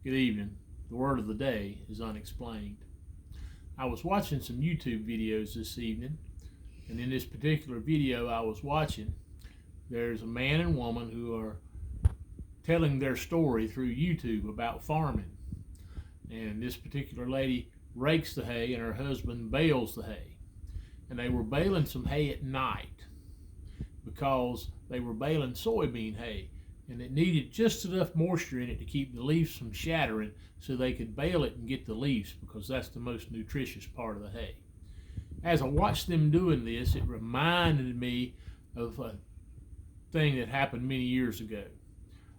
Good evening. The word of the day is unexplained. I was watching some YouTube videos this evening, and in this particular video I was watching, there's a man and woman who are telling their story through YouTube about farming. And this particular lady rakes the hay and her husband bales the hay. And they were baling some hay at night because they were baling soybean hay, and it needed just enough moisture in it to keep the leaves from shattering so they could bale it and get the leaves, because that's the most nutritious part of the hay. As I watched them doing this, it reminded me of a thing that happened many years ago.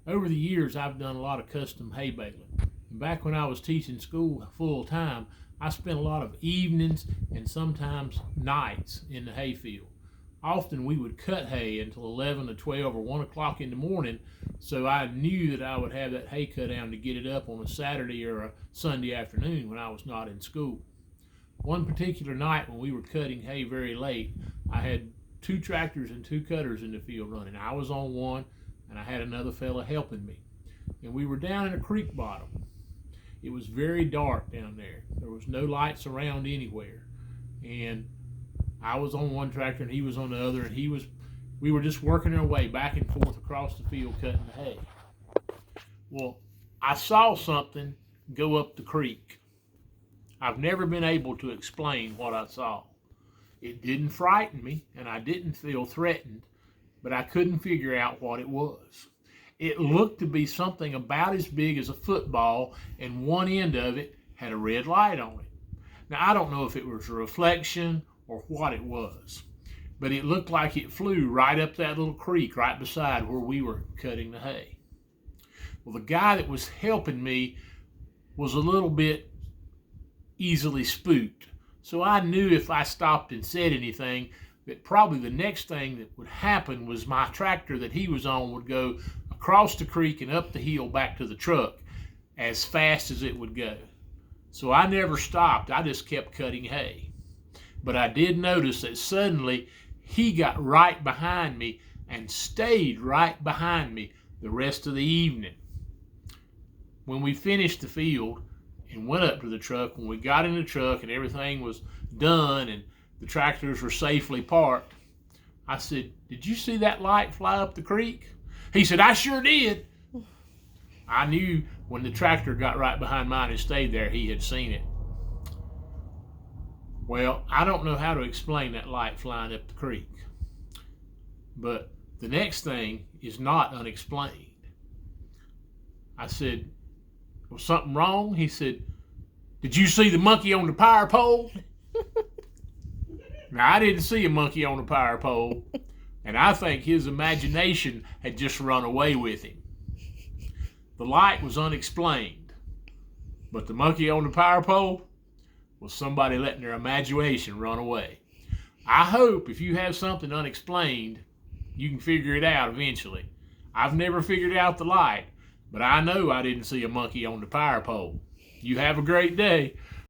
Over the years, I've done a lot of custom hay baling. And back when I was teaching school full time, I spent a lot of evenings and sometimes nights in the hay field. Often we would cut hay until 11 or 12 or 1 o'clock in the morning, so I knew that I would have that hay cut down to get it up on a Saturday or a Sunday afternoon when I was not in school. One particular night when we were cutting hay very late, I had 2 tractors and 2 cutters in the field running. I was on one and I had another fella helping me. And we were down in a creek bottom. It was very dark down there. There was no lights around anywhere. And I was on one tractor and he was on the other, and we were just working our way back and forth across the field cutting the hay. Well, I saw something go up the creek. I've never been able to explain what I saw. It didn't frighten me and I didn't feel threatened, but I couldn't figure out what it was. It looked to be something about as big as a football, and one end of it had a red light on it. Now, I don't know if it was a reflection or what it was, but it looked like it flew right up that little creek right beside where we were cutting the hay. Well, the guy that was helping me was a little bit easily spooked, so I knew if I stopped and said anything that probably the next thing that would happen was my tractor that he was on would go across the creek and up the hill back to the truck as fast as it would go. So I never stopped. I just kept cutting hay. But I did notice that suddenly he got right behind me and stayed right behind me the rest of the evening. When we finished the field and went up to the truck, when we got in the truck and everything was done and the tractors were safely parked, I said, "Did you see that light fly up the creek?" He said, "I sure did." I knew when the tractor got right behind mine and stayed there, he had seen it. Well, I don't know how to explain that light flying up the creek, but the next thing is not unexplained. I said, "Was something wrong?" He said, "Did you see the monkey on the power pole?" Now, I didn't see a monkey on the power pole, and I think his imagination had just run away with him. The light was unexplained, but the monkey on the power pole was somebody letting their imagination run away. I hope if you have something unexplained, you can figure it out eventually. I've never figured out the light, but I know I didn't see a monkey on the power pole. You have a great day.